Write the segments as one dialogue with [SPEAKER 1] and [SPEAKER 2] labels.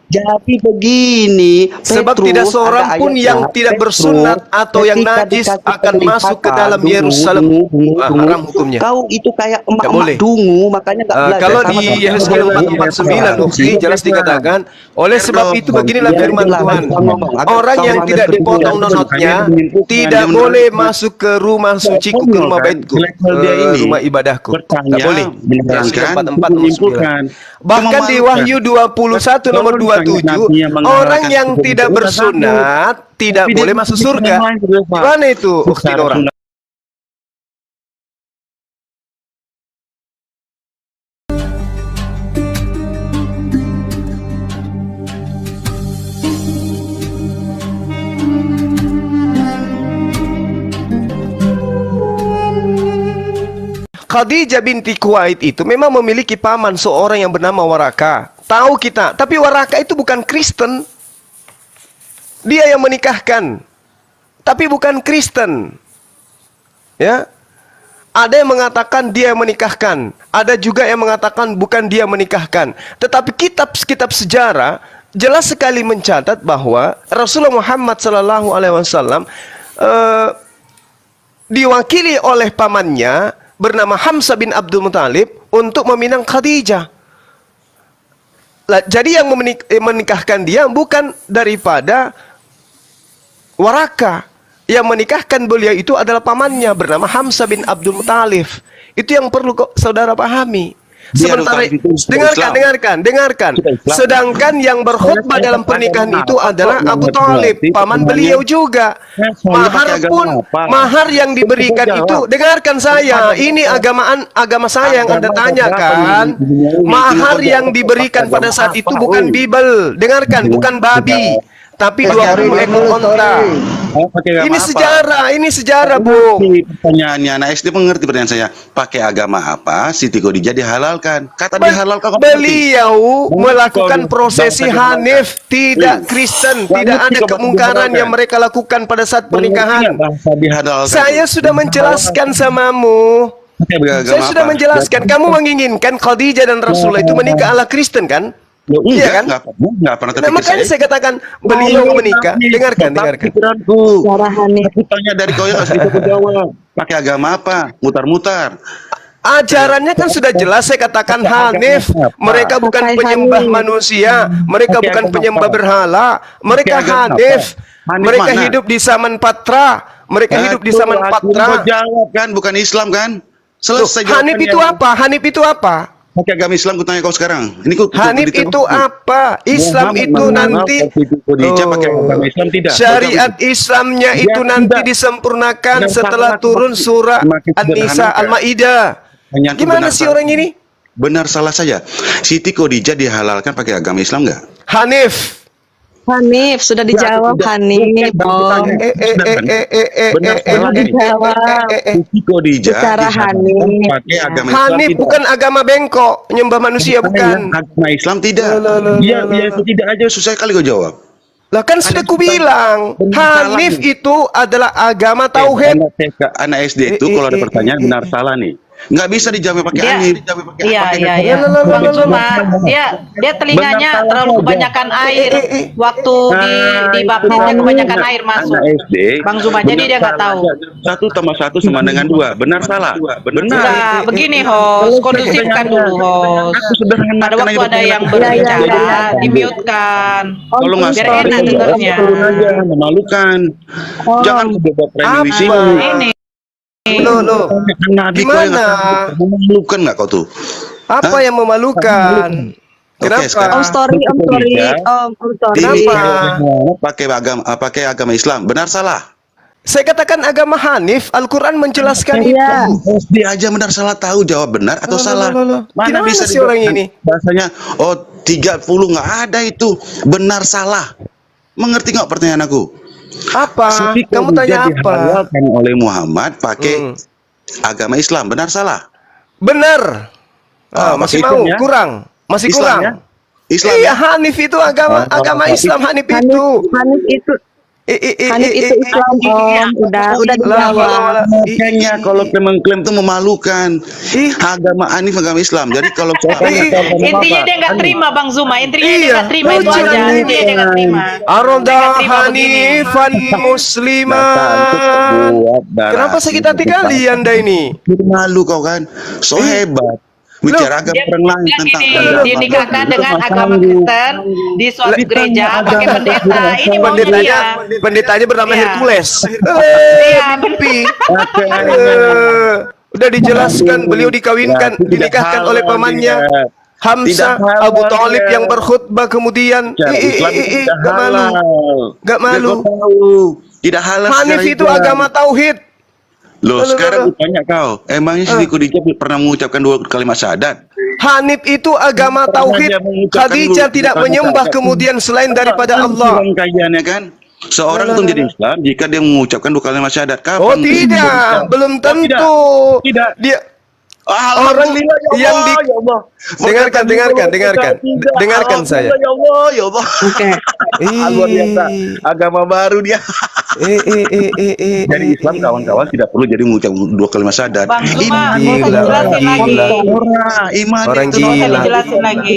[SPEAKER 1] Jadi begini,
[SPEAKER 2] Sebab
[SPEAKER 1] Petrus,
[SPEAKER 2] tidak seorang
[SPEAKER 1] ada
[SPEAKER 2] pun
[SPEAKER 1] ayatnya,
[SPEAKER 2] yang tidak bersunat atau yang
[SPEAKER 1] ketika
[SPEAKER 2] najis
[SPEAKER 1] dikasih
[SPEAKER 2] akan masuk ke
[SPEAKER 1] penglihatan,
[SPEAKER 2] dalam Yerusalem. Haram hukumnya.
[SPEAKER 1] Kau itu kayak
[SPEAKER 2] Nggak
[SPEAKER 1] emak-emak
[SPEAKER 2] boleh.
[SPEAKER 1] dungu, makanya nggak belajar.
[SPEAKER 2] Kalau
[SPEAKER 1] sama
[SPEAKER 2] di
[SPEAKER 1] teman-teman.
[SPEAKER 2] Yehezkiel 4:49 Ukti jelas dikatakan, oleh sebab itu beginilah
[SPEAKER 1] Biar
[SPEAKER 2] firman
[SPEAKER 1] jelas,
[SPEAKER 2] Tuhan,
[SPEAKER 1] kau ngomong. Agak
[SPEAKER 2] orang
[SPEAKER 1] kau
[SPEAKER 2] yang
[SPEAKER 1] ambil
[SPEAKER 2] tidak
[SPEAKER 1] kesimpulan.
[SPEAKER 2] dipotong nonotnya tidak
[SPEAKER 3] dia
[SPEAKER 2] boleh
[SPEAKER 3] menerangkan.
[SPEAKER 2] masuk ke rumah suciku, ke rumah baitku,
[SPEAKER 3] Level dia
[SPEAKER 2] ke
[SPEAKER 3] ini
[SPEAKER 2] rumah ibadahku. Nggak
[SPEAKER 3] bertanya,
[SPEAKER 2] boleh.
[SPEAKER 3] menerangkan,
[SPEAKER 2] Yehezkiel 44 nomor 9.
[SPEAKER 3] menyimpulkan.
[SPEAKER 2] Bahkan di Wahyu 21 nomor 27, orang yang tidak bersunat tidak boleh masuk surga. Gimana itu, Ukti Nora? Khadijah binti Khuwailid itu memang memiliki paman seorang yang bernama Waraka. Tahu kita, tapi Waraka itu bukan Kristen. Dia yang menikahkan, tapi bukan Kristen. Ya, ada yang mengatakan dia yang menikahkan, ada juga yang mengatakan bukan dia menikahkan. Tetapi kitab-kitab sejarah jelas sekali mencatat bahwa Rasulullah Muhammad SAW diwakili oleh pamannya bernama Hamzah bin Abdul Muthalib untuk meminang Khadijah. Jadi yang menikahkan dia bukan daripada Waraka. Yang menikahkan beliau itu adalah pamannya bernama Hamzah bin Abdul Muthalib. Itu yang perlu saudara pahami. Sementara dengarkan. Sedangkan yang berkhutbah dalam pernikahan itu adalah Abu Thalib, paman beliau juga. Mahar yang diberikan itu, dengarkan saya, ini agama saya yang Anda tanyakan. Mahar yang diberikan pada saat itu bukan Bible, dengarkan, bukan babi, tapi 20 ekor onta. Ini sejarah, Bu.
[SPEAKER 3] Pertanyaannya, anak SD mengerti pertanyaan saya. Pakai agama apa Siti Khadijah dihalalkan? Kata dihalalkan.
[SPEAKER 2] Beliau melakukan prosesi Hanif, tidak Kristen, tidak ada kemungkaran yang mereka lakukan pada saat pernikahan. Saya sudah menjelaskan samamu. Saya sudah menjelaskan. Kamu menginginkan Khadijah dan Rasulullah itu menikah ala Kristen kan? Iya kan?
[SPEAKER 3] Nggak pernah terpikir.
[SPEAKER 2] Makanya saya katakan beliau menikah. Dengarkan.
[SPEAKER 3] Aku tanya dari kau yang nggak bisa jawab. Pakai agama apa? Mutar-mutar.
[SPEAKER 2] Ajarannya kan sudah jelas, saya katakan Hanif. Mereka bukan penyembah manusia, mereka bukan penyembah berhala, mereka Hanif. Mereka hidup di zaman Patra,
[SPEAKER 3] Jawab kan, bukan Islam kan? Selesai.
[SPEAKER 2] Hanif itu apa? Hanif itu apa?
[SPEAKER 3] Pakai agama Islam, ku tanya kau sekarang.
[SPEAKER 2] Hanif itu apa? Islam itu nanti syariat Islamnya itu nanti disempurnakan setelah turun surah An-Nisa, Al-Maidah. Gimana sih orang ini?
[SPEAKER 3] Benar salah saja. Siti Khadijah dihalalkan pakai agama Islam nggak?
[SPEAKER 2] Hanif
[SPEAKER 4] sudah dijawab. Hanif,
[SPEAKER 3] Siti Khadijah
[SPEAKER 4] secara Hanif.
[SPEAKER 3] pakai agama Islam.
[SPEAKER 2] Hanif bukan agama bengkok, nyembah manusia bukan.
[SPEAKER 3] Agama Islam tidak. Dia itu tidak aja, susah kali kau jawab.
[SPEAKER 2] Lah kan sudah kubilang, Hanif itu adalah agama tauhid.
[SPEAKER 3] Anak SD itu kalau ada pertanyaan benar salah nih. Nggak bisa dijawab pakai Hanif.
[SPEAKER 4] Iya. Bang Zuma, dia telinganya terlalu kebanyakan air. Waktu di baptisnya kebanyakan air masuk. Bang Zuma, jadi dia nggak tahu.
[SPEAKER 3] 1+1 sama dengan 2. Benar salah? Benar.
[SPEAKER 4] Udah, begini host, kondusifkan dulu host. Pada waktu ada yang berbicara, di-mute-kan.
[SPEAKER 3] Kalau nggak
[SPEAKER 4] biar enak dengarnya.
[SPEAKER 3] Memalukan. Jangan berdebat remeh di sini.
[SPEAKER 4] Ini.
[SPEAKER 2] Gimana?
[SPEAKER 3] Memalukan nggak kau tuh?
[SPEAKER 2] Apa yang memalukan? Kenapa?
[SPEAKER 4] Sorry.
[SPEAKER 2] Kenapa?
[SPEAKER 3] Pakai agama Islam. Benar salah?
[SPEAKER 2] Saya katakan agama Hanif, Al-Quran menjelaskan itu.
[SPEAKER 3] Dia aja benar salah tahu jawab benar atau salah.
[SPEAKER 2] Mana bisa sih orang ini?
[SPEAKER 3] Bahasanya 30 nggak ada itu. Benar salah. Mengerti nggak pertanyaan aku?
[SPEAKER 2] Apa? Kamu tanya apa?
[SPEAKER 3] Dihalalkan oleh Muhammad pakai agama Islam. Benar salah?
[SPEAKER 2] Benar. Masih mau?
[SPEAKER 3] Ya?
[SPEAKER 2] Kurang? Masih
[SPEAKER 3] Islam,
[SPEAKER 2] kurang?
[SPEAKER 3] ya? Islam.
[SPEAKER 2] Iya, Hanif itu agama Islam. Hanif itu
[SPEAKER 1] Hanif itu Islam Om, udah dijawab.
[SPEAKER 3] Makanya kalau mengklaim itu memalukan. Agama Hanif agama Islam. Jadi kalau saya tanya
[SPEAKER 4] Intinya dia nggak terima Bang Zuma, intinya dia nggak terima itu
[SPEAKER 2] lucu
[SPEAKER 4] aja,
[SPEAKER 2] ini.
[SPEAKER 4] intinya dia nggak terima.
[SPEAKER 2] Aroda Hanifan musliman. Kenapa sakit hati kali Anda ini?
[SPEAKER 3] Malu kau kan. So hebat. Bicara agama orang lain tentang agama.
[SPEAKER 4] Dinikahkan dengan agama Kristen di suatu gereja pakai pendeta. Ini maunya dia.
[SPEAKER 2] Pendetanya bernama
[SPEAKER 4] Iya.
[SPEAKER 2] Hercules.
[SPEAKER 4] Iya,
[SPEAKER 2] Mimpi. Udah dijelaskan beliau dinikahkan oleh pamannya Hamzah Abu Thalib yang berkhutbah kemudian gak malu. Gak malu.
[SPEAKER 3] Tidak halal.
[SPEAKER 2] Hanif itu agama tauhid.
[SPEAKER 3] Loh, sekarang gue tanya kau, emangnya Siti Khadijah pernah mengucapkan 2 kalimat syahadat?
[SPEAKER 2] Hanif itu agama tauhid. Khadijah tidak menyembah kemudian selain daripada Allah.
[SPEAKER 3] Kajiannya kan? Seorang itu menjadi Islam jika dia mengucapkan 2 kalimat syahadat. Kapan?
[SPEAKER 2] Oh tidak, belum tentu.
[SPEAKER 3] Tidak.
[SPEAKER 2] Dia
[SPEAKER 3] Orang
[SPEAKER 2] yang dengarkan saya.
[SPEAKER 3] Ya Allah, ya Allah.
[SPEAKER 1] Oke.
[SPEAKER 3] Luar biasa. Agama baru dia. Jadi Islam kawan-kawan tidak perlu jadi mengucap 2 kalimat syahadat.
[SPEAKER 4] Bang Zuma,
[SPEAKER 2] Gila,
[SPEAKER 4] nggak usah dijelasin lagi.
[SPEAKER 3] Iman
[SPEAKER 2] Orang
[SPEAKER 3] itu
[SPEAKER 2] gila.
[SPEAKER 4] Nggak usah dijelasin lagi.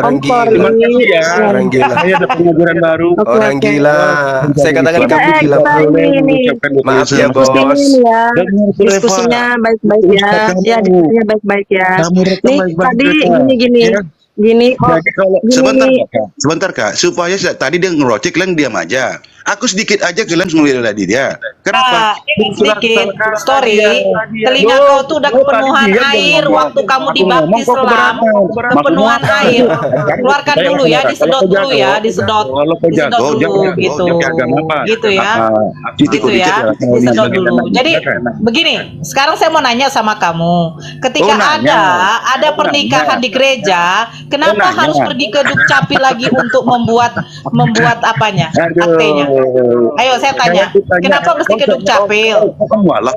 [SPEAKER 2] Orang gila.
[SPEAKER 3] Terima kasih ya.
[SPEAKER 2] Orang gila.
[SPEAKER 3] Saya ada pengajaran baru.
[SPEAKER 2] Orang gila. Saya katakan kamu gila. Maaf ya bos.
[SPEAKER 1] Ya, diskusinya baik-baik ya. Ya, diskusinya baik-baik ya. Nih, tadi gini.
[SPEAKER 3] Sebentar kak, supaya tadi dia ngerocek kalian diam aja. Aku sedikit aja kalian semua tadi dia. Kenapa?
[SPEAKER 4] Sedikit story, telinga kau tuh udah kepenuhan air waktu kamu dibaptis selam, kepenuhan air. Keluarkan dulu ya, disedot dulu ya, disedot dulu gitu. Gitu ya. Gitu ya, disedot dulu. Jadi begini, sekarang saya mau nanya sama kamu. Ketika ada pernikahan di gereja, kenapa harus pergi ke Dukcapil lagi untuk membuat apanya? Aktenya. Ayo saya tanya, kenapa mesti ke Dukcapil?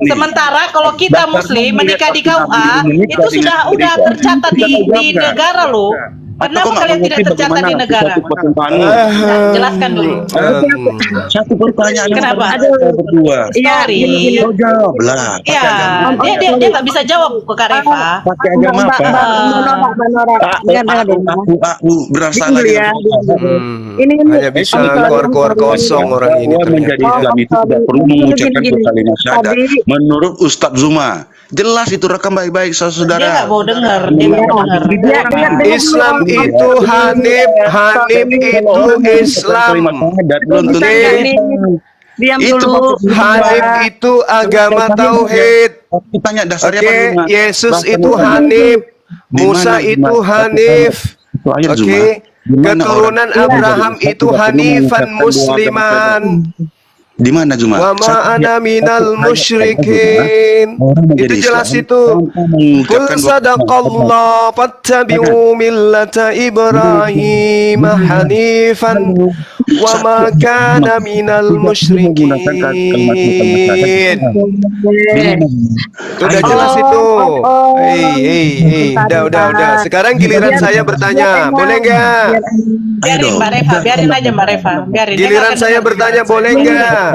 [SPEAKER 4] Sementara kalau kita Muslim menikah di KUA itu sudah tercatat di negara loh. Kenapa kalian tidak tercatat di negara? Nah, jelaskan dulu.
[SPEAKER 3] Satu pertanyaan.
[SPEAKER 4] Kenapa?
[SPEAKER 3] Berdua.
[SPEAKER 4] Story.
[SPEAKER 3] Kau jawablah.
[SPEAKER 4] Iya, dia nggak bisa jawab ke Kak Reva.
[SPEAKER 3] Pakai agama apa? Aku bersalah
[SPEAKER 1] Ini
[SPEAKER 2] Hanya bisa keluar kosong orang ini.
[SPEAKER 3] menjadi Islam itu tidak perlu mengucapkan 2 kalimat syahadat. Menurut Ustadz Zuma, jelas itu rekam baik-baik saudara.
[SPEAKER 4] Dia nggak mau dengar. Dia nggak mau dengar.
[SPEAKER 2] Islam itu Hanif itu Islam.
[SPEAKER 3] Belum tentu.
[SPEAKER 1] diam
[SPEAKER 3] Itu
[SPEAKER 1] dulu.
[SPEAKER 2] Hanif itu agama tauhid.
[SPEAKER 3] Aku tanya dasarnya
[SPEAKER 2] Oke,
[SPEAKER 3] apa, Zuma?
[SPEAKER 2] Yesus itu Hanif, Musa itu Hanif.
[SPEAKER 3] Itu ayat, Zuma.
[SPEAKER 2] Oke,
[SPEAKER 3] Di mana
[SPEAKER 2] keturunan
[SPEAKER 3] orang-
[SPEAKER 2] Abraham itu Hanifan Musliman.
[SPEAKER 3] Di mana Zuma?
[SPEAKER 2] Wa ma ana minal musyrikin. Itu jelas itu. Qul sadaqallah fattabi'u millata Ibrahim hanifan wa ma kana minal musyrikin. Udah jelas itu. Udah. Sekarang giliran saya bertanya, boleh enggak?
[SPEAKER 4] Biarin Mbak Reva, biarin aja Mbak Reva, biarin. Dia
[SPEAKER 2] Giliran
[SPEAKER 4] nggak akan
[SPEAKER 2] saya
[SPEAKER 4] dengar.
[SPEAKER 2] bertanya, boleh enggak?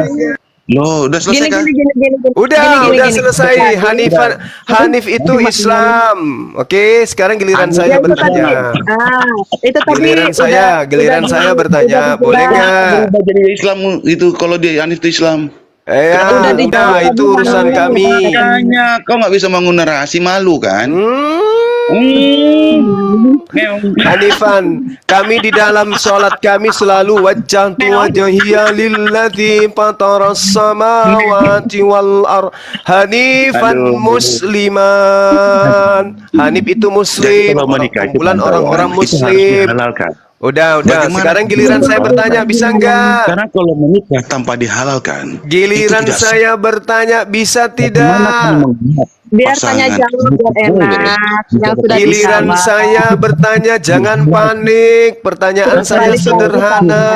[SPEAKER 3] Loh, udah selesai kan?
[SPEAKER 2] Udah selesai. Hanif itu Islam. Oke, sekarang giliran saya bertanya.
[SPEAKER 1] Itu tadi
[SPEAKER 2] Giliran saya bertanya, boleh enggak?
[SPEAKER 3] Berubah jadi Islam itu kalau dia Hanif itu Islam.
[SPEAKER 2] Udah, itu urusan kami.
[SPEAKER 3] Makanya kau nggak bisa bangun narasi, malu kan?
[SPEAKER 2] Hanifan, kami di dalam sholat kami selalu wajjahtu wajhiya lilladzi fataras samawati wal ardh hanifan musliman. Hanif itu muslim, kumpulan orang-orang muslim. Udah.
[SPEAKER 3] Bagaimana?
[SPEAKER 2] Sekarang giliran saya bertanya, bisa enggak?
[SPEAKER 3] Karena kalau menikah tanpa dihalalkan,
[SPEAKER 2] Giliran
[SPEAKER 3] itu tidak
[SPEAKER 2] saya bertanya, bisa
[SPEAKER 3] Bagaimana
[SPEAKER 2] tidak?
[SPEAKER 1] Biar
[SPEAKER 3] pasangan.
[SPEAKER 1] tanya jawab biar enak. Yang sudah
[SPEAKER 2] Giliran
[SPEAKER 1] dijawab.
[SPEAKER 2] saya bertanya, jangan panik. Pertanyaan saya sederhana.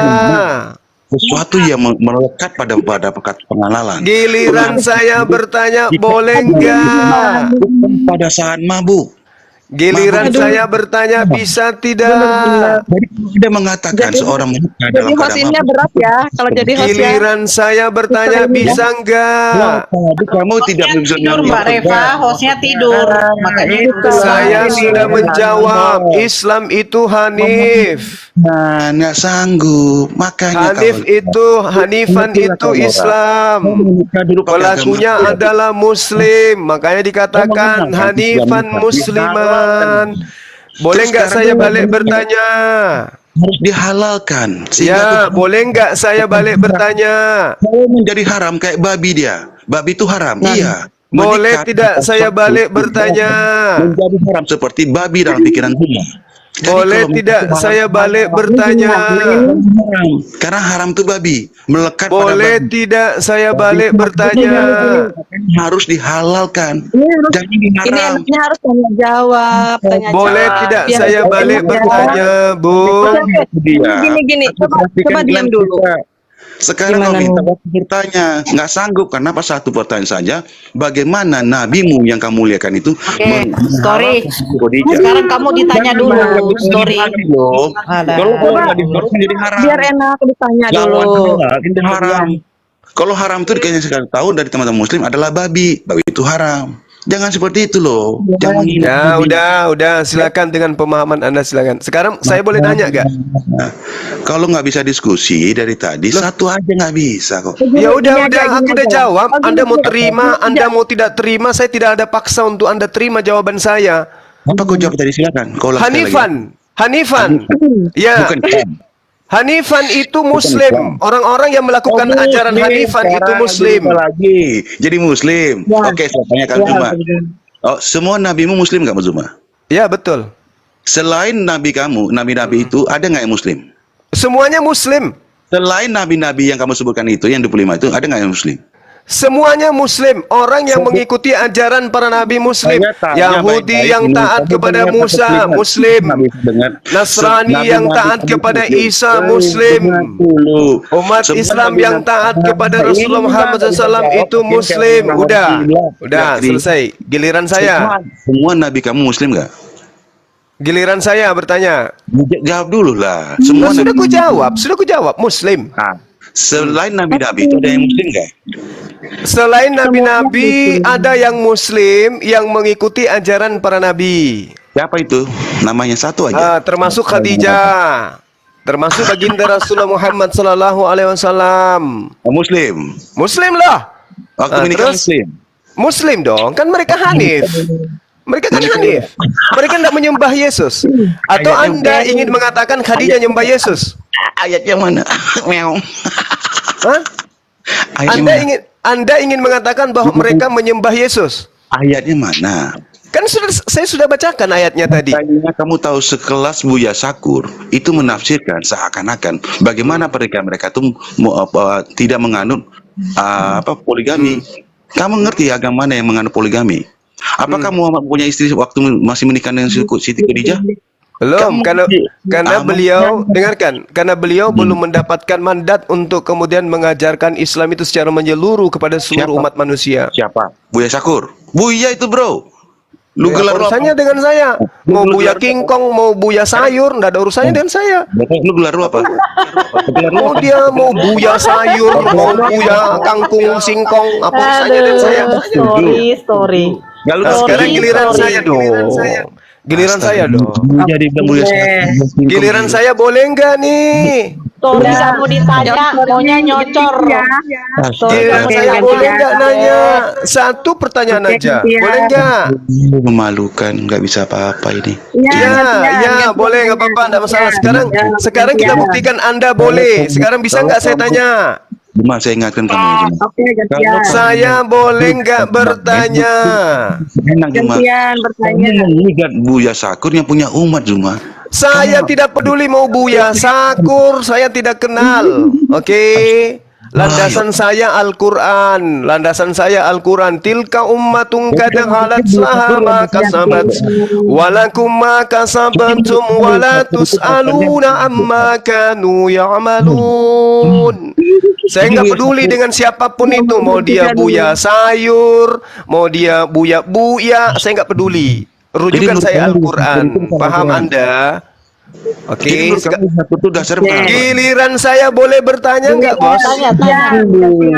[SPEAKER 3] sesuatu yang melekat pada pengalaman.
[SPEAKER 2] Giliran saya bertanya, boleh enggak?
[SPEAKER 3] Bukan pada saat mabuk.
[SPEAKER 2] Giliran
[SPEAKER 3] Mahmud-
[SPEAKER 2] saya bertanya, bisa tidak?
[SPEAKER 3] Jadi dia mengatakan
[SPEAKER 1] Jadi-
[SPEAKER 3] seorang wanita
[SPEAKER 1] Jadi
[SPEAKER 3] dalam
[SPEAKER 1] host ini berat ya. Kalau jadi host ya.
[SPEAKER 2] Giliran saya bertanya, bisa enggak?
[SPEAKER 3] Tadi kamu tidak bisa
[SPEAKER 4] tidur Mbak Reva, hostnya tidur, makanya itu
[SPEAKER 2] Saya
[SPEAKER 1] Ini-
[SPEAKER 2] sudah menjawab, Islam itu Hanif.
[SPEAKER 3] Nah, nggak sanggup. Makanya
[SPEAKER 2] Hanifan itu Islam. Pelakunya adalah Muslim, makanya dikatakan Hanifan Musliman. Boleh nggak saya balik bertanya?
[SPEAKER 3] harus dihalalkan.
[SPEAKER 2] Ya, boleh nggak saya balik bertanya?
[SPEAKER 3] Kalau menjadi haram kayak babi dia. Babi itu haram. Iya.
[SPEAKER 2] Boleh
[SPEAKER 3] Menikah
[SPEAKER 2] tidak saya
[SPEAKER 3] satu
[SPEAKER 2] balik bertanya?
[SPEAKER 3] menjadi haram seperti babi dalam pikiran Tuhan. Jadi
[SPEAKER 2] Boleh
[SPEAKER 3] kalau
[SPEAKER 2] tidak
[SPEAKER 3] menjadi
[SPEAKER 2] saya
[SPEAKER 3] haram,
[SPEAKER 2] balik bertanya?
[SPEAKER 3] haram. Karena haram itu babi, melekat
[SPEAKER 2] Boleh
[SPEAKER 3] pada babi.
[SPEAKER 2] tidak saya balik bertanya?
[SPEAKER 3] Harus dihalalkan.
[SPEAKER 1] Ini harus
[SPEAKER 3] Jangan
[SPEAKER 1] ini
[SPEAKER 3] diharam.
[SPEAKER 1] enaknya harus tanya jawab, tanya
[SPEAKER 2] Boleh
[SPEAKER 1] jawab.
[SPEAKER 2] tidak
[SPEAKER 1] Biar
[SPEAKER 2] saya balik
[SPEAKER 1] enak ya.
[SPEAKER 2] bertanya, Bu?
[SPEAKER 1] Gini, coba diam dulu.
[SPEAKER 3] Sekarang
[SPEAKER 1] Gimana
[SPEAKER 3] kau minta
[SPEAKER 1] nih?
[SPEAKER 3] waktu bertanya, nggak sanggup karena pas satu pertanyaan saja. Bagaimana nabimu yang kamu muliakan itu?
[SPEAKER 4] Story.
[SPEAKER 3] Khadijah.
[SPEAKER 4] Sekarang kamu ditanya dulu, story. Ada.
[SPEAKER 3] Kalau kau nggak disorot menjadi haram.
[SPEAKER 1] Biar enak ditanya
[SPEAKER 3] Lawan
[SPEAKER 1] dulu.
[SPEAKER 3] Allah, itu haram. Kalau haram itu dikasih sekali tahu dari teman-teman Muslim adalah babi. Babi itu haram. Jangan seperti itu loh. Jangan
[SPEAKER 2] Ya, udah, silakan dengan pemahaman Anda, silakan. Sekarang saya boleh nanya gak?
[SPEAKER 3] Nah, kalau nggak bisa diskusi dari tadi, satu aja nggak bisa kok.
[SPEAKER 2] Ya udah,
[SPEAKER 1] Gini
[SPEAKER 2] aku udah
[SPEAKER 1] aja.
[SPEAKER 2] jawab.
[SPEAKER 1] Oh, gini
[SPEAKER 2] Anda mau
[SPEAKER 1] aja.
[SPEAKER 2] terima, Anda mau tidak terima, saya tidak ada paksa untuk Anda terima jawaban saya.
[SPEAKER 3] Apa kau jawab tadi? Silakan. Kau ulang sekali lagi.
[SPEAKER 2] Hanifan. Ya,
[SPEAKER 3] Bukan Islam.
[SPEAKER 2] Hanifan itu Muslim. Orang-orang yang melakukan ajaran Hanifan itu Muslim.
[SPEAKER 3] Lagi. Jadi Muslim.
[SPEAKER 1] Ya.
[SPEAKER 3] Oke, saya tanyakan Zuma. Oh, semua nabimu Muslim nggak, Zuma?
[SPEAKER 2] Ya, betul.
[SPEAKER 3] Selain nabi kamu, nabi-nabi itu ada nggak yang Muslim?
[SPEAKER 2] Semuanya Muslim.
[SPEAKER 3] Selain nabi-nabi yang kamu sebutkan itu, yang 25 itu, ada nggak yang Muslim?
[SPEAKER 2] Semuanya Muslim, orang yang mengikuti ajaran para nabi Muslim.
[SPEAKER 3] Saya tanya
[SPEAKER 2] Yahudi
[SPEAKER 3] baik-baik
[SPEAKER 2] yang
[SPEAKER 3] ini,
[SPEAKER 2] taat
[SPEAKER 3] kamu
[SPEAKER 2] kepada
[SPEAKER 3] dengar
[SPEAKER 2] Musa,
[SPEAKER 3] kata
[SPEAKER 2] Muslim.
[SPEAKER 3] Nabi dengar.
[SPEAKER 2] Nasrani
[SPEAKER 3] Nabi-
[SPEAKER 2] yang
[SPEAKER 3] Nabi-
[SPEAKER 2] taat
[SPEAKER 3] Nabi-
[SPEAKER 2] kepada
[SPEAKER 3] Nabi-
[SPEAKER 2] Isa,
[SPEAKER 3] Nabi-
[SPEAKER 2] Muslim.
[SPEAKER 3] dengar dulu.
[SPEAKER 2] Umat
[SPEAKER 3] Semua
[SPEAKER 2] Islam
[SPEAKER 3] Nabi-
[SPEAKER 2] yang taat kepada
[SPEAKER 3] Nabi-
[SPEAKER 2] Rasulullah Muhammad SAW itu Muslim. Udah,
[SPEAKER 3] Jadi,
[SPEAKER 2] selesai. Giliran saya.
[SPEAKER 3] Semua nabi kamu Muslim nggak?
[SPEAKER 2] Giliran saya bertanya.
[SPEAKER 3] Jawab dulu lah. Semua
[SPEAKER 2] Sudah
[SPEAKER 3] nabi-
[SPEAKER 2] ku jawab, Muslim.
[SPEAKER 3] Nah, selain nabi-nabi itu ada yang Muslim nggak?
[SPEAKER 2] Selain nabi-nabi, ada yang Muslim yang mengikuti ajaran para nabi.
[SPEAKER 3] Siapa itu? Namanya satu aja.
[SPEAKER 2] Termasuk Khadijah, termasuk baginda Rasulullah Muhammad Sallallahu Alaihi Wasallam.
[SPEAKER 3] Muslim.
[SPEAKER 2] Muslim lah.
[SPEAKER 3] Waktu
[SPEAKER 2] Ah,
[SPEAKER 3] menikah
[SPEAKER 2] terus?
[SPEAKER 3] Muslim.
[SPEAKER 2] Muslim dong, kan mereka Hanif. Mereka kan Hanif. Mereka tidak menyembah Yesus. Atau Anda ingin mengatakan Khadijah menyembah Yesus?
[SPEAKER 3] Ayatnya mana? Meong.
[SPEAKER 2] Hah?
[SPEAKER 3] Ayatnya mana?
[SPEAKER 2] Anda ingin mengatakan bahwa mereka menyembah Yesus?
[SPEAKER 3] Ayatnya mana?
[SPEAKER 2] Kan saya sudah bacakan ayatnya tadi.
[SPEAKER 3] Makanya kamu tahu sekelas Buya Sakur itu menafsirkan seakan-akan bagaimana mereka itu tidak menganut poligami. Kamu ngerti agama mana yang menganut poligami? Apakah Muhammad punya istri waktu masih menikah dengan Siti Khadijah?
[SPEAKER 2] Belum, karena beliau, dengarkan, karena beliau belum mendapatkan mandat untuk kemudian mengajarkan Islam itu secara menyeluruh kepada seluruh
[SPEAKER 3] Siapa?
[SPEAKER 2] umat manusia.
[SPEAKER 3] Siapa? Buya Sakur. Buya itu bro. Lu
[SPEAKER 2] Ya,
[SPEAKER 3] gelar
[SPEAKER 2] urusannya
[SPEAKER 3] apa?
[SPEAKER 2] dengan saya. Mau
[SPEAKER 3] Lu
[SPEAKER 2] buya
[SPEAKER 3] gelar
[SPEAKER 2] kingkong, mau buya sayur, nggak ada urusannya dengan saya.
[SPEAKER 3] Lu gelar lu apa? Gelar lu
[SPEAKER 2] Mau
[SPEAKER 3] apa?
[SPEAKER 2] dia mau buya sayur, mau buya kangkung, singkong, apa urusannya dengan saya?
[SPEAKER 4] Story.
[SPEAKER 3] Lalu
[SPEAKER 2] Nah, sekarang
[SPEAKER 4] Sorry,
[SPEAKER 2] giliran
[SPEAKER 4] sorry.
[SPEAKER 2] saya dong. Giliran saya dong.
[SPEAKER 3] Jadi bilang Buya Sakur.
[SPEAKER 2] Giliran saya boleh nggak nih?
[SPEAKER 4] Story kamu ditanya, maunya nyocor. Story
[SPEAKER 2] Giliran
[SPEAKER 4] kamu
[SPEAKER 2] saya
[SPEAKER 4] ditanya.
[SPEAKER 2] boleh nggak nanya? Satu pertanyaan aja. Boleh nggak?
[SPEAKER 3] Memalukan, nggak bisa apa-apa ini.
[SPEAKER 2] Ya, boleh, nggak apa-apa, nggak masalah. Sekarang kita buktikan Anda boleh. Sekarang bisa nggak saya tanya?
[SPEAKER 3] Cuma saya ingatkan kamu Zuma.
[SPEAKER 1] Oke, gantian.
[SPEAKER 2] Saya boleh nggak bertanya?
[SPEAKER 3] Enak Zuma.
[SPEAKER 1] Gantian bertanya.
[SPEAKER 3] Kamu mengikat Buya Sakur yang punya umat Zuma.
[SPEAKER 2] Saya tidak peduli mau Buya Sakur, saya tidak kenal. Oke. Landasan saya Al-Quran. Landasan saya Al-Quran. Tilka ummatun kad halat laha ma kasabat walakum ma kasabatum wala tus'aluna amma kanu ya'malun. Saya nggak peduli dengan siapapun itu, mau dia buya sayur, mau dia buya, saya nggak peduli. Rujukan
[SPEAKER 3] menurut
[SPEAKER 2] saya
[SPEAKER 3] kamu
[SPEAKER 2] Al-Quran.
[SPEAKER 3] itu sama
[SPEAKER 2] Paham
[SPEAKER 3] Quran.
[SPEAKER 2] Anda? Oke.
[SPEAKER 3] Jadi menurut kamu satu itu dasar
[SPEAKER 1] Oke.
[SPEAKER 3] apa?
[SPEAKER 2] Giliran saya boleh bertanya nggak, Bos?
[SPEAKER 4] Tanya.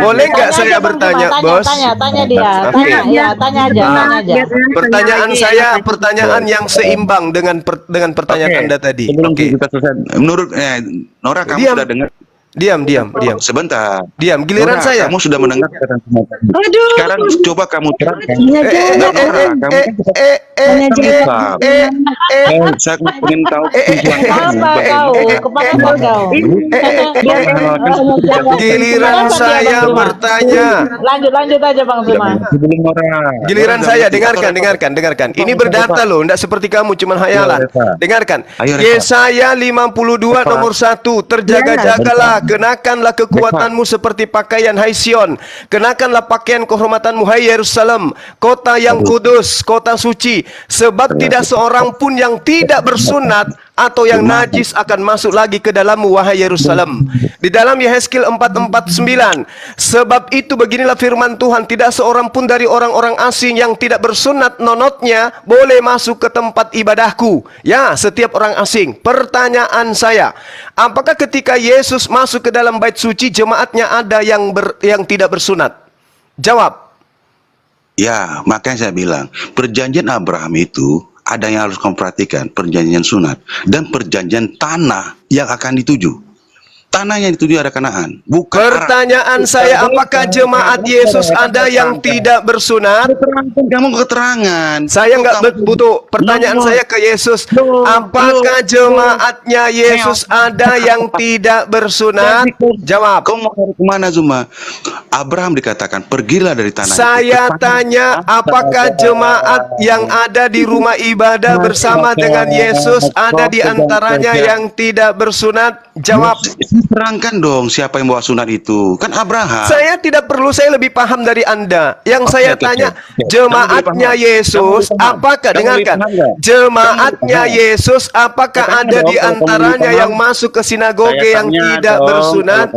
[SPEAKER 2] Boleh nggak
[SPEAKER 4] Tanya
[SPEAKER 2] saya
[SPEAKER 4] aja, Bang
[SPEAKER 2] bertanya,
[SPEAKER 4] Zuma.
[SPEAKER 2] Bos?
[SPEAKER 4] Tanya dia.
[SPEAKER 2] Oke.
[SPEAKER 4] Tanya, ya, tanya aja.
[SPEAKER 2] Pertanyaan saya pertanyaan yang seimbang dengan pertanyaan
[SPEAKER 3] Oke,
[SPEAKER 2] Anda tadi.
[SPEAKER 3] sebelum
[SPEAKER 2] Oke.
[SPEAKER 3] kita selesai, menurut Nora, kamu
[SPEAKER 2] Diam.
[SPEAKER 3] sudah dengar?
[SPEAKER 2] Diam.
[SPEAKER 3] Sebentar.
[SPEAKER 2] Diam. Giliran
[SPEAKER 3] Nora,
[SPEAKER 2] saya.
[SPEAKER 3] kamu sudah mendengar kata semua tadi.
[SPEAKER 1] Aduh.
[SPEAKER 3] Sekarang coba kamu terangkan.
[SPEAKER 1] Tanya
[SPEAKER 3] Nah, Nora,
[SPEAKER 1] jawab.
[SPEAKER 3] kamu kan bisa
[SPEAKER 1] Tanya
[SPEAKER 3] jawab. Saya pengen tahu tujuan kamu.
[SPEAKER 4] Apa kau? Kepanasan kau?
[SPEAKER 2] Giliran saya bertanya.
[SPEAKER 4] Lanjut aja Bang Zuma.
[SPEAKER 3] Sebelum Nora.
[SPEAKER 2] Giliran
[SPEAKER 3] Nora,
[SPEAKER 2] saya,
[SPEAKER 3] jangan-
[SPEAKER 2] dengarkan. Ini berdata loh, enggak seperti kamu cuman hayalan.
[SPEAKER 3] Reva.
[SPEAKER 2] Dengarkan.
[SPEAKER 3] Ayo, Reva.
[SPEAKER 2] Yesaya 52
[SPEAKER 3] Reva.
[SPEAKER 2] nomor 1. Terjaga-jagalah, kenakanlah kekuatanmu seperti pakaian hai Sion. Kenakanlah pakaian kehormatanmu hai Yerusalem, kota yang kudus, kota suci. Sebab tidak seorang pun yang tidak bersunat atau yang najis akan masuk lagi ke dalammu wahai Yerusalem. Di dalam Yehezkiel 4:49, sebab itu beginilah firman Tuhan, tidak seorang pun dari orang-orang asing yang tidak bersunat nonotnya boleh masuk ke tempat ibadahku. Ya, setiap orang asing. Pertanyaan saya, apakah ketika Yesus masuk ke dalam bait suci jemaatnya ada yang tidak bersunat? Jawab.
[SPEAKER 3] Ya, makanya saya bilang, perjanjian Abraham itu ada yang harus kamu perhatikan, perjanjian sunat dan perjanjian tanah yang akan dituju. Tanah yang dituju ada Kanaan, bukan
[SPEAKER 2] Pertanyaan saya, apakah jemaat Yesus ada yang tidak bersunat?
[SPEAKER 3] Kamu keterangan.
[SPEAKER 2] Saya nggak butuh. Pertanyaan saya ke Yesus, apakah jemaatnya Yesus ada yang tidak bersunat? Jawab.
[SPEAKER 3] Kau mau cari kemana Zuma? Abraham dikatakan pergilah dari tanah
[SPEAKER 2] Saya
[SPEAKER 3] itu.
[SPEAKER 2] tanya, apakah jemaat yang ada di rumah ibadah bersama dengan Yesus ada di antaranya yang tidak bersunat? Jawab.
[SPEAKER 3] Terangkan dong siapa yang bawa sunat itu. Kan Abraham.
[SPEAKER 2] Saya tidak perlu, saya lebih paham dari Anda. Yang saya tanya,
[SPEAKER 3] oke.
[SPEAKER 2] jemaatnya Yesus, apakah, dengarkan, jemaatnya Yesus, apakah ada di antaranya yang masuk ke sinagoge yang tidak bersunat?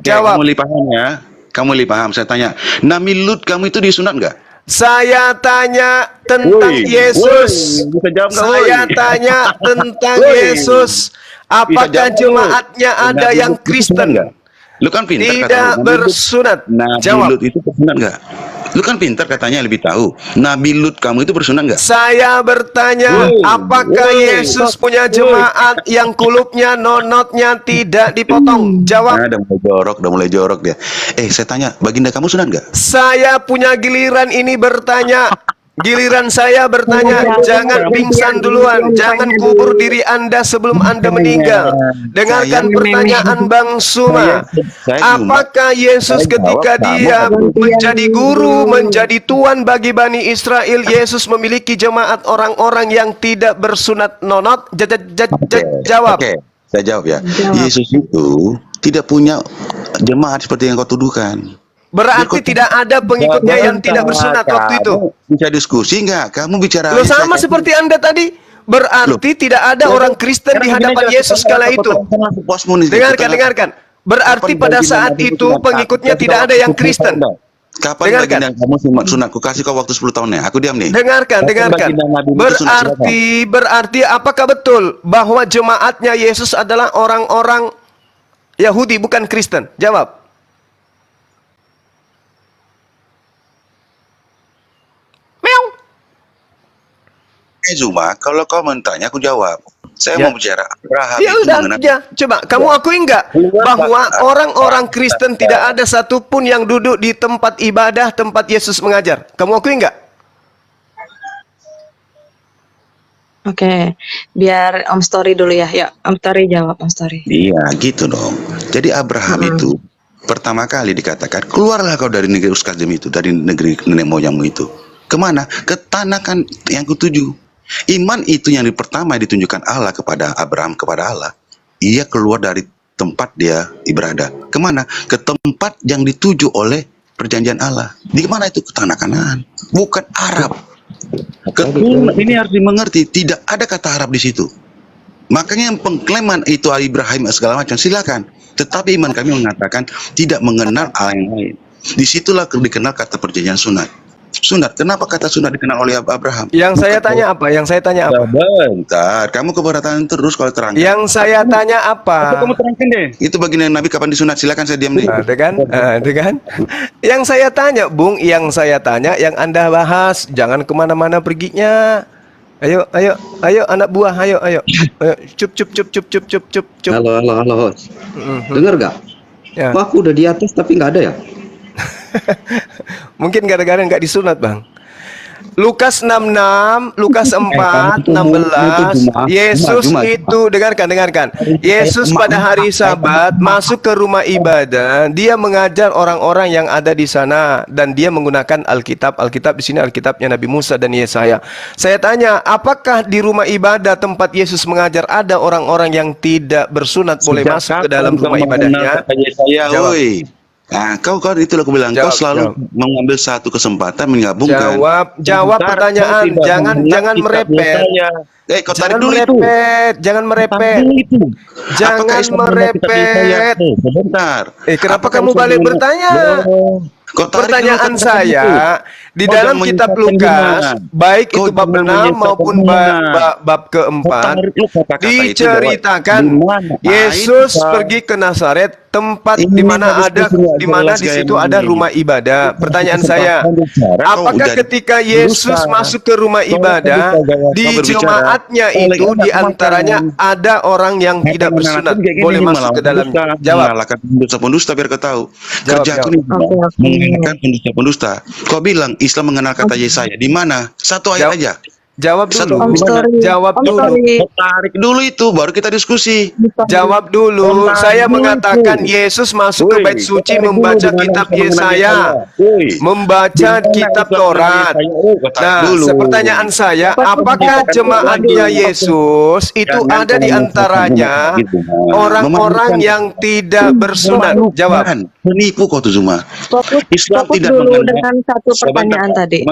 [SPEAKER 2] Jawab.
[SPEAKER 3] Kamu paham ya? Kamu paham. Saya tanya, Nabi Lut kamu itu disunat nggak?
[SPEAKER 2] Saya tanya tentang Yesus.
[SPEAKER 3] Bisa jawab nggak,
[SPEAKER 2] Saya tanya tentang Yesus. Apakah jemaatnya ada yang Kristen?
[SPEAKER 3] Lu kan pintar
[SPEAKER 2] Tidak bersunat.
[SPEAKER 3] Nabi
[SPEAKER 2] Jawab.
[SPEAKER 3] Lut itu bersunat nggak? Lu kan pintar katanya lebih tahu. Nabi Lut kamu itu bersunat nggak?
[SPEAKER 2] Saya bertanya, apakah Yesus punya jemaat yang kulupnya, nonotnya tidak dipotong? Jawab.
[SPEAKER 3] Nah, udah mulai jorok dia. Saya tanya, baginda kamu sunat nggak?
[SPEAKER 2] Saya punya giliran ini bertanya. Giliran saya bertanya, jangan pingsan duluan, jangan kubur diri Anda sebelum Anda meninggal. Dengarkan pertanyaan Bang Suma. Apakah Yesus ketika dia menjadi guru, menjadi tuan bagi Bani Israel, Yesus memiliki jemaat orang-orang yang tidak bersunat nonot? Jawab.
[SPEAKER 3] Oke, saya jawab ya. Yesus itu tidak punya jemaat seperti yang kau tuduhkan.
[SPEAKER 2] Berarti tidak ada pengikutnya yang tidak bersunat waktu itu.
[SPEAKER 3] Bisa diskusi nggak? Kamu bicara.
[SPEAKER 2] Loh, sama seperti Anda tadi. Berarti tidak ada orang Kristen di hadapan Yesus kala itu. Dengarkan. Berarti pada saat itu pengikutnya tidak ada yang Kristen.
[SPEAKER 3] Kapan baginda kamu sunat? Aku kasih kau waktu 10 tahun ya. Aku diam nih.
[SPEAKER 2] Dengarkan. Berarti apakah betul bahwa jemaatnya Yesus adalah orang-orang Yahudi bukan Kristen? Jawab.
[SPEAKER 3] Zuma, kalau kau mentanya aku jawab. Saya mau bicara Abraham.
[SPEAKER 2] Ya udah, coba kamu akui enggak bahwa orang-orang Kristen tidak ada satupun yang duduk di tempat ibadah tempat Yesus mengajar? Kamu akui enggak?
[SPEAKER 1] Oke, biar Om Story dulu ya. Ya, Om Story jawab, Om Story.
[SPEAKER 3] Iya, gitu dong. Jadi Abraham itu pertama kali dikatakan, keluarlah kau dari negeri Uskazim itu, dari negeri nenek moyangmu itu. Kemana? Ke tanah kan yang kutuju. Iman itu yang pertama ditunjukkan Allah kepada Abraham, kepada Allah. Ia keluar dari tempat dia ibadah. Kemana? Ke tempat yang dituju oleh perjanjian Allah. Di mana itu? Ke tanah Kanaan, bukan Arab. Ini harus dimengerti. Tidak ada kata Arab di situ. Makanya yang pengklaiman itu Ibrahim segala macam silakan. Tetapi iman kami mengatakan tidak mengenal Allah yang lain. Disitulah dikenal kata perjanjian sunat. sunat. Kenapa kata sunat dikenal oleh Abraham?
[SPEAKER 2] Yang saya tanya apa? Yang saya tanya apa?
[SPEAKER 3] Bentar, kamu keberatan terus kalau terangkan.
[SPEAKER 2] Yang saya tanya apa?
[SPEAKER 3] Kamu terangkan deh. Itu baginda Nabi kapan disunat? Silakan saya diam deh.
[SPEAKER 2] Nah, itu kan? Itu kan? Yang saya tanya, Bung, yang saya tanya, yang Anda bahas, jangan kemana-mana perginya. Ayo, ayo, ayo, anak buah, ayo, ayo, ayo, cup, cup, cup, cup, cup, cup, cup, cup.
[SPEAKER 5] Halo, host. Dengar gak?
[SPEAKER 2] Ya.
[SPEAKER 5] Wah, aku udah di atas tapi nggak ada ya.
[SPEAKER 2] Mungkin gara-gara nggak disunat, Bang. Lukas 66, Lukas 4, 16, Yesus itu, dengarkan. Yesus pada hari Sabat masuk ke rumah ibadah, dia mengajar orang-orang yang ada di sana dan dia menggunakan Alkitab. Alkitab di sini Alkitabnya Nabi Musa dan Yesaya. Saya tanya, apakah di rumah ibadah tempat Yesus mengajar ada orang-orang yang tidak bersunat boleh masuk ke dalam rumah ibadahnya? Jawab.
[SPEAKER 3] Nah, kau itulah aku bilang, kau selalu mengambil satu kesempatan menggabungkan.
[SPEAKER 2] Jawab pertanyaan, jangan merepet.
[SPEAKER 3] Kau tarik
[SPEAKER 2] Jangan
[SPEAKER 3] dulu itu.
[SPEAKER 2] merepet, jangan merepet. Jangan merepet.
[SPEAKER 3] Sebentar.
[SPEAKER 2] Kenapa kamu balik bertanya? Pertanyaan saya, di dalam kitab Lukas, baik itu bab 6 maupun bab keempat, diceritakan Yesus pergi ke Nazaret, tempat di mana di situ ada rumah ibadah. Pertanyaan saya, apakah ketika Yesus masuk ke rumah ibadah, di jemaatnya itu di antaranya ada orang yang tidak bersunat boleh masuk ke dalamnya? Jawab.
[SPEAKER 3] Mengalahkan pendusta biar kau tahu. Kerjaku ini mengalahkan pendusta. Kau bilang Islam mengenal kata Yesaya. Di mana? Satu ayat aja.
[SPEAKER 2] Jawab dulu.
[SPEAKER 1] Jawab dulu.
[SPEAKER 3] Tarik dulu itu, baru kita diskusi.
[SPEAKER 2] Jawab dulu. Saya mengatakan Yesus masuk ke bait suci membaca kitab Yesaya, membaca kitab Taurat. Nah, pertanyaan saya, apakah jemaatnya Yesus itu ada di antaranya orang-orang yang tidak bersunat? Jawab.
[SPEAKER 3] Menipu kau tuh Zuma.
[SPEAKER 1] Islam tidak dulu dengan satu pertanyaan tadi.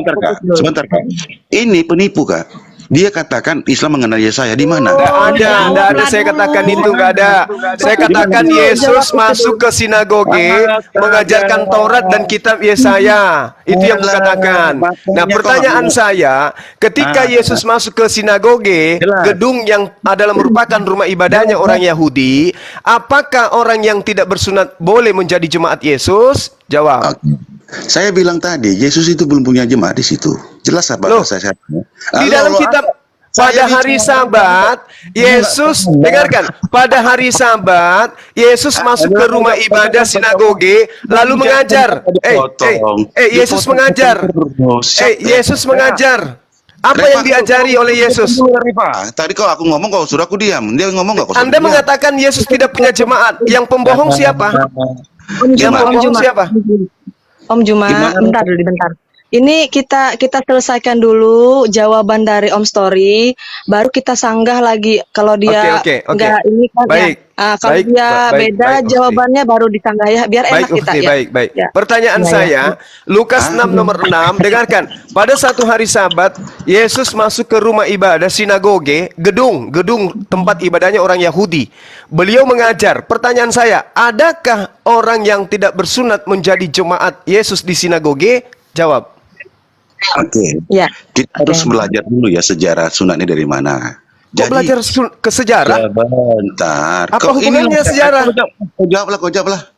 [SPEAKER 3] Sebentar Kak. Ini penipu Kak. Dia katakan Islam mengenal Yesaya di mana?
[SPEAKER 2] Nggak ada. Saya katakan itu nggak ada. Saya katakan Yesus masuk ke sinagoge, mengajarkan Taurat dan kitab Yesaya. Itu yang kukatakan. Nah, pertanyaan saya, ketika Yesus masuk ke sinagoge, gedung yang adalah merupakan rumah ibadahnya orang Yahudi, apakah orang yang tidak bersunat boleh menjadi jemaat Yesus? Jawab.
[SPEAKER 3] Saya bilang tadi, Yesus itu belum punya jemaat di situ. Jelas apa saya?
[SPEAKER 2] Di dalam kitab pada hari Sabat, Yesus, dengarkan, pada hari Sabat, Yesus masuk ke rumah ibadah sinagoge, lalu mengajar. Yesus mengajar. Yesus mengajar. Apa yang diajari oleh Yesus?
[SPEAKER 3] Tadi kau aku ngomong, kau suruh aku diam. Dia ngomong nggak?
[SPEAKER 2] Anda mengatakan Yesus tidak punya jemaat. Yang pembohong siapa? Yang pembohong siapa?
[SPEAKER 1] Om Juma, bentar. Ini kita selesaikan dulu jawaban dari Om Story, baru kita sanggah lagi. Kalau dia enggak ini kan
[SPEAKER 2] baik.
[SPEAKER 1] Ya. Kalau dia beda jawabannya baru disanggah ya, biar enak kita ya.
[SPEAKER 2] Baik. Pertanyaan saya, Lukas 6 nomor 6, dengarkan. Pada satu hari Sabat, Yesus masuk ke rumah ibadah sinagoge, gedung tempat ibadahnya orang Yahudi. Beliau mengajar. Pertanyaan saya, adakah orang yang tidak bersunat menjadi jemaat Yesus di sinagoge? Jawab.
[SPEAKER 3] Oke.
[SPEAKER 1] Ya.
[SPEAKER 3] Kita harus belajar dulu ya sejarah sunat ini dari mana.
[SPEAKER 2] Kok belajar ke sejarah?
[SPEAKER 3] Bentar.
[SPEAKER 2] Apa hubungannya sejarah?
[SPEAKER 3] Kau jawablah.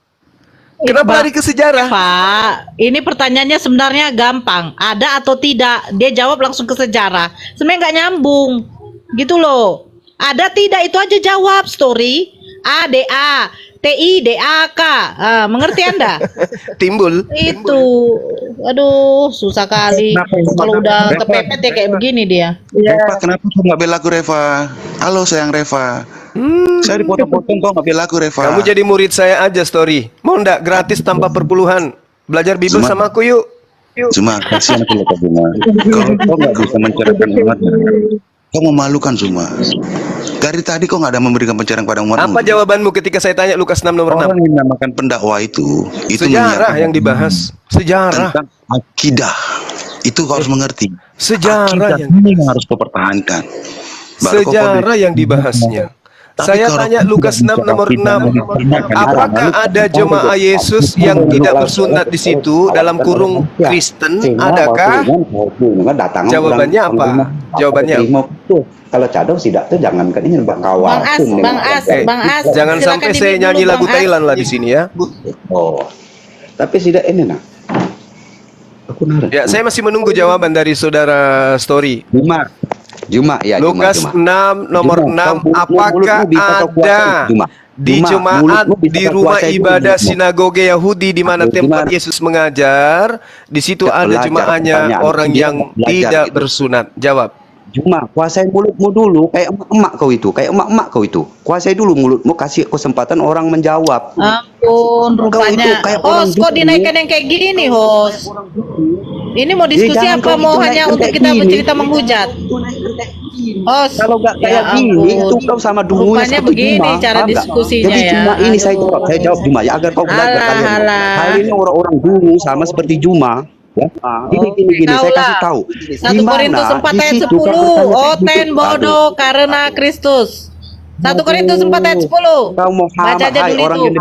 [SPEAKER 2] Kenapa lari ke sejarah?
[SPEAKER 4] Pak, ini pertanyaannya sebenarnya gampang. Ada atau tidak? Dia jawab langsung ke sejarah. Sebenarnya nggak nyambung. Gitu loh. Ada tidak itu aja jawab, Story. A, D, A. TIDAK, mengerti Anda?
[SPEAKER 2] Timbul.
[SPEAKER 4] Itu, aduh, susah kali. Kalau udah kepepet ya kayak begini dia.
[SPEAKER 3] Reva, kenapa kau nggak bela aku Reva? Halo sayang Reva. Saya dipotong-potong kau nggak bela aku Reva.
[SPEAKER 2] Kamu jadi murid saya aja Story. Mau ndak gratis tanpa perpuluhan? Belajar Bible sama aku yuk.
[SPEAKER 3] Cuma kasihan aku loh Zuma. Kau nggak bisa mencerahkan umat. Kau memalukan Zuma. Dari tadi kau nggak ada memberikan pencerahan pada umat.
[SPEAKER 2] Apa jawabanmu ketika saya tanya Lukas 6 nomor 6?
[SPEAKER 3] Orang yang dinamakan pendakwa itu
[SPEAKER 2] sejarah yang dibahas. Sejarah.
[SPEAKER 3] Tentang akidah. Itu kau harus mengerti.
[SPEAKER 2] Sejarah
[SPEAKER 3] akidah yang harus kau pertahankan.
[SPEAKER 2] Sejarah yang dibahasnya. Saya
[SPEAKER 3] kalau
[SPEAKER 2] tanya Lukas 6 nomor 6. Apakah ada jemaah Yesus yang tidak bersunat di situ dalam kurung Kristen? Adakah? Jawabannya apa? Jawabannya apa?
[SPEAKER 5] Kalau cadong tidak tuh jangankan ini Bang
[SPEAKER 4] Bang As,
[SPEAKER 2] Jangan
[SPEAKER 4] silakan
[SPEAKER 2] sampai saya
[SPEAKER 4] di-mute
[SPEAKER 2] nyanyi
[SPEAKER 4] dulu,
[SPEAKER 2] lagu
[SPEAKER 4] Bang As.
[SPEAKER 2] Thailand lah di sini ya.
[SPEAKER 5] Oh. Tapi tidak ini nah. Aku nara.
[SPEAKER 2] Ya, saya masih menunggu jawaban dari saudara Story.
[SPEAKER 5] Juma ya
[SPEAKER 2] Lukas
[SPEAKER 5] Juma.
[SPEAKER 2] 6 nomor 6, apakah ada di jemaat di rumah ibadah sinagoge Yahudi di mana tempat Yesus mengajar, di situ ada jemaahnya orang yang tidak bersunat? Jawab.
[SPEAKER 5] Juma, kuasai mulutmu dulu kayak emak-emak kau itu. Kuasai dulu mulutmu, kasih kesempatan orang menjawab.
[SPEAKER 4] Ampun, rupanya. Host, kok dinaikkan yang kayak gini, host? Ini mau diskusi apa? Mau hanya untuk kita bercerita menghujat? Host,
[SPEAKER 5] Kalau nggak
[SPEAKER 4] ya
[SPEAKER 5] kayak gini,
[SPEAKER 4] ampun.
[SPEAKER 5] itu kau sama dungunya
[SPEAKER 4] Rupanya
[SPEAKER 5] satu
[SPEAKER 4] begini
[SPEAKER 5] Juma,
[SPEAKER 4] cara
[SPEAKER 5] paham nggak?
[SPEAKER 4] diskusinya
[SPEAKER 5] Jadi
[SPEAKER 4] ya.
[SPEAKER 5] Juma ini saya
[SPEAKER 4] Aduh.
[SPEAKER 5] jawab Juma ya agar kau belajar
[SPEAKER 4] Alah,
[SPEAKER 5] kalian.
[SPEAKER 4] alah.
[SPEAKER 5] Kali ini orang-orang dungu sama seperti Juma. Ya. Gini, saya kasih tahu.
[SPEAKER 4] 1 Korintus 4 ayat 10. Oh, ten bodoh karena Kristus. 1 Korintus 4 ayat 10.
[SPEAKER 5] Kau mau
[SPEAKER 4] Baca aja dulu
[SPEAKER 5] orang
[SPEAKER 4] itu.
[SPEAKER 5] yang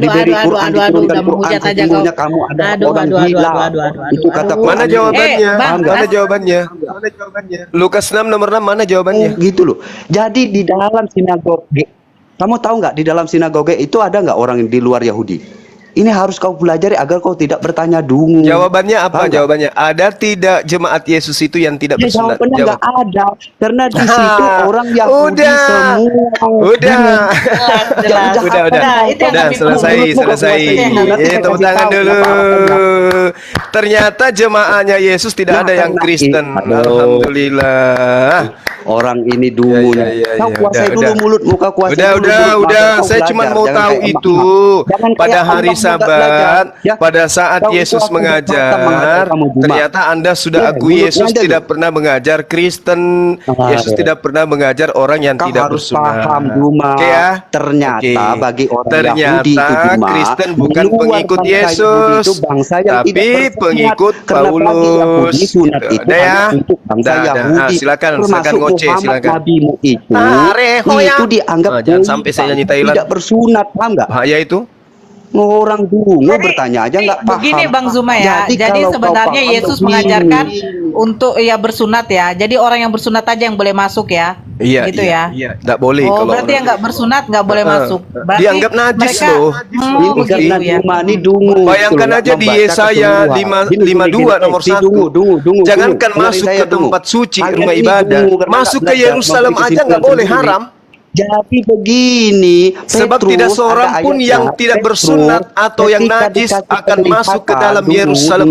[SPEAKER 5] diberi
[SPEAKER 4] Quran, udah menghujat aja kau.
[SPEAKER 5] kamu ada
[SPEAKER 4] Aduh,
[SPEAKER 5] orang
[SPEAKER 4] aduh,
[SPEAKER 5] gila.
[SPEAKER 4] aduh.
[SPEAKER 5] Itu kata
[SPEAKER 2] Mana jawabannya?
[SPEAKER 4] Bang,
[SPEAKER 2] Mana jawabannya? Lukas 6 nomor 6 mana jawabannya?
[SPEAKER 5] gitu loh. Jadi di dalam sinagoge, kamu tahu nggak di dalam sinagoge itu ada nggak orang di luar Yahudi? Ini harus kau pelajari agar kau tidak bertanya dungu.
[SPEAKER 2] Jawabannya apa? Jawabannya ada tidak jemaat Yesus itu yang tidak bersunat?
[SPEAKER 5] Jawabannya
[SPEAKER 2] Jawab.
[SPEAKER 5] nggak ada, karena di situ orang Yahudi semua.
[SPEAKER 2] Udah,
[SPEAKER 4] Itu yang kami
[SPEAKER 2] selesai. Tepuk tangan dulu. Ternyata jemaahnya Yesus tidak ada yang Kristen. Alhamdulillah.
[SPEAKER 5] Orang ini dungu. Kau kuasai dulu mulutmu, kau kuasai dulu.
[SPEAKER 2] Udah. Saya cuma mau tahu itu. Pada hari Sabat, pada saat Yesus mengajar, ternyata Anda sudah akui Yesus tidak pernah mengajar Kristen. Yesus tidak pernah mengajar orang yang tidak bersunat. Oke ya?
[SPEAKER 5] Ternyata bagi orang Yahudi itu Juma,
[SPEAKER 2] Kristen bukan pengikut Yesus, tapi pengikut Paulus. Udah ya? Silakan ngoceh, silakan.
[SPEAKER 5] Itu dianggap
[SPEAKER 2] jangan sampai saya nyanyi Thailand.
[SPEAKER 5] Tidak bersunat, paham nggak?
[SPEAKER 2] Bahaya itu.
[SPEAKER 5] Orang dungu bertanya aja nggak paham.
[SPEAKER 4] Begini Bang Zuma ya. Jadi
[SPEAKER 5] kalau
[SPEAKER 4] sebenarnya
[SPEAKER 5] kau paham
[SPEAKER 4] Yesus
[SPEAKER 5] begini.
[SPEAKER 4] mengajarkan untuk ya bersunat ya. Jadi orang yang bersunat aja yang boleh masuk ya.
[SPEAKER 2] Iya,
[SPEAKER 4] gitu ya.
[SPEAKER 2] Nggak boleh
[SPEAKER 4] Oh,
[SPEAKER 2] kalau
[SPEAKER 4] berarti yang nggak bersunat nggak boleh masuk. Berarti
[SPEAKER 2] dianggap najis loh.
[SPEAKER 5] Ini
[SPEAKER 4] begitu
[SPEAKER 5] karena
[SPEAKER 4] ya.
[SPEAKER 5] Juma ini dungu.
[SPEAKER 2] Bayangkan aja di Yesaya 52 nomor 1. Jangankan masuk ke tempat suci, rumah ibadah, masuk ke Yerusalem aja nggak boleh, haram.
[SPEAKER 5] Jadi begini,
[SPEAKER 2] sebab
[SPEAKER 5] Petrus,
[SPEAKER 2] tidak seorang
[SPEAKER 5] ada
[SPEAKER 2] pun
[SPEAKER 5] ayatnya,
[SPEAKER 2] yang tidak bersunat atau yang
[SPEAKER 5] ketika
[SPEAKER 2] najis
[SPEAKER 5] dikasih
[SPEAKER 2] akan masuk ke
[SPEAKER 5] penglihatan,
[SPEAKER 2] dalam Yerusalem.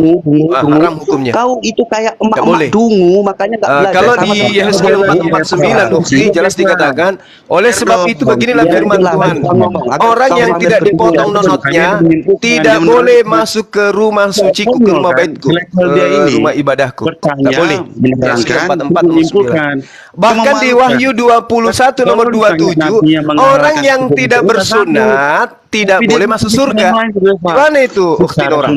[SPEAKER 2] Haram hukumnya.
[SPEAKER 5] Kau itu kayak
[SPEAKER 2] Nggak
[SPEAKER 5] emak
[SPEAKER 2] boleh.
[SPEAKER 5] dungu, makanya nggak belajar.
[SPEAKER 2] Kalau
[SPEAKER 5] sama
[SPEAKER 2] di
[SPEAKER 5] teman-teman.
[SPEAKER 2] Yesaya 4:49 Ukhti, jelas dikatakan, oleh sebab itu beginilah firman Tuhan, orang yang tidak dipotong nonotnya tidak boleh masuk ke rumah suciku, ke rumah baitku, ke rumah ibadahku. Nggak boleh. Yesaya 4:49. Bahkan di Wahyu 21 nomor 27, orang yang tidak bersunat tidak boleh masuk surga. Mana itu Ukhti Nora?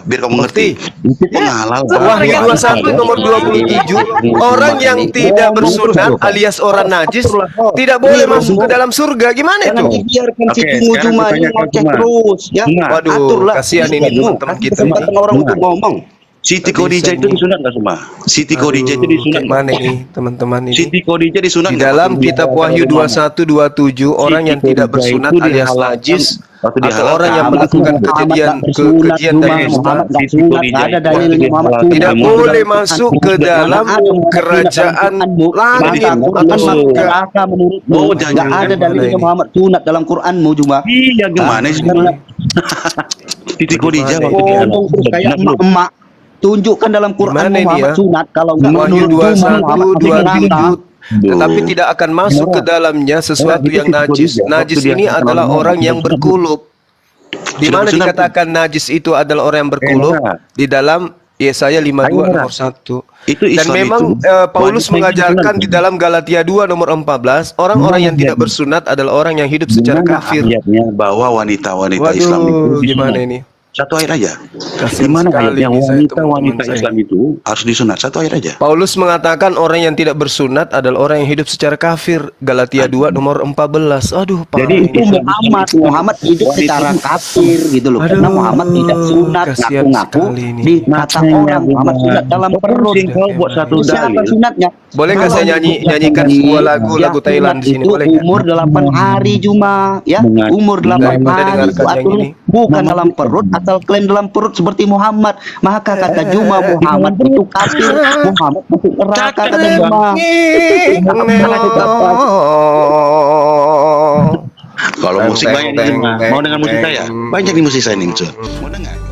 [SPEAKER 3] Biar kamu ngerti. Itu penghalal.
[SPEAKER 2] Wahyu 21 nomor 27, orang yang tidak bersunat alias orang najis tidak boleh masuk ke dalam surga. Gimana itu?
[SPEAKER 5] Jangan dibiarkan si dungu Juma ini ngoceh terus ya.
[SPEAKER 2] Waduh,
[SPEAKER 5] Aturlah.
[SPEAKER 2] kasihan ini teman-teman
[SPEAKER 5] Kasih
[SPEAKER 2] kita.
[SPEAKER 5] kesempatan orang untuk ngomong.
[SPEAKER 3] Siti Khadijah itu disunat nggak semua? Siti Khadijah itu disunat.
[SPEAKER 2] Mana ini teman-teman ini?
[SPEAKER 3] Siti Khadijah disunat.
[SPEAKER 2] Di dalam kitab Wahyu 21-27, orang yang tidak bersunat alias najis atau orang yang melakukan kekejian dari tidak boleh masuk ke dalam kerajaan langit atau surga.
[SPEAKER 5] Oh, jangan ada dalilnya Muhammad sunat dalam Quranmu Juma.
[SPEAKER 3] Iya, gimana sih? Siti Khadijah
[SPEAKER 5] ngomong kayak emak-emak. Tunjukkan dalam Quran
[SPEAKER 2] Gimana ini
[SPEAKER 5] Muhammad
[SPEAKER 2] ya?
[SPEAKER 5] sunat, kalau enggak
[SPEAKER 2] Wahyu
[SPEAKER 5] menurut Muhammad
[SPEAKER 2] 21-27, tetapi tidak akan masuk ke dalamnya sesuatu yang najis. Najis ini adalah orang yang berkulub. Di mana dikatakan najis itu adalah orang yang berkulub? Di dalam Yesaya 52 nomor 1. Dan memang Paulus mengajarkan di dalam Galatia 2 nomor 14, orang-orang yang tidak bersunat adalah orang yang hidup secara kafir.
[SPEAKER 3] bahwa wanita-wanita Islam itu
[SPEAKER 2] Gimana ini?
[SPEAKER 3] Satu ayat aja. Di
[SPEAKER 2] Kasihan
[SPEAKER 3] mana
[SPEAKER 2] sekali
[SPEAKER 3] ayatnya
[SPEAKER 2] kisah itu,
[SPEAKER 3] wanita
[SPEAKER 2] teman-teman saya.
[SPEAKER 3] Islam itu harus disunat? Satu ayat aja.
[SPEAKER 2] Paulus mengatakan orang yang tidak bersunat adalah orang yang hidup secara kafir. Galatia 2 nomor 14. Aduh,
[SPEAKER 3] Jadi
[SPEAKER 5] Itu
[SPEAKER 3] Islam
[SPEAKER 5] Muhammad hidup secara kafir gitu loh. Karena Muhammad tidak sunat,
[SPEAKER 2] kasihan
[SPEAKER 5] ngaku-ngaku
[SPEAKER 2] sekali ini.
[SPEAKER 5] dikata orang Muhammad sunat dalam perut.
[SPEAKER 3] Kau buat satu
[SPEAKER 5] Itu siapa
[SPEAKER 3] dalil.
[SPEAKER 5] sunatnya?
[SPEAKER 2] Boleh nggak saya
[SPEAKER 5] Kalau
[SPEAKER 2] nyanyikan
[SPEAKER 5] Nabi,
[SPEAKER 2] sebuah lagu
[SPEAKER 5] dia
[SPEAKER 2] Thailand di
[SPEAKER 5] sunat
[SPEAKER 2] sini?
[SPEAKER 5] itu
[SPEAKER 2] Boleh nggak?
[SPEAKER 5] umur 8 hari cuma ya, umur 8
[SPEAKER 2] Daripada
[SPEAKER 5] hari
[SPEAKER 2] dengarkan yang
[SPEAKER 5] atur
[SPEAKER 2] ini.
[SPEAKER 5] bukan dalam perut atau klaim dalam perut seperti Muhammad. Maka kata Juma Muhammad itu kafir, Muhammad masuk neraka kata Juma.
[SPEAKER 3] Kalau musik banyak nih, mau dengar musik saya? Banyak di musik saya nih, Mau dengar?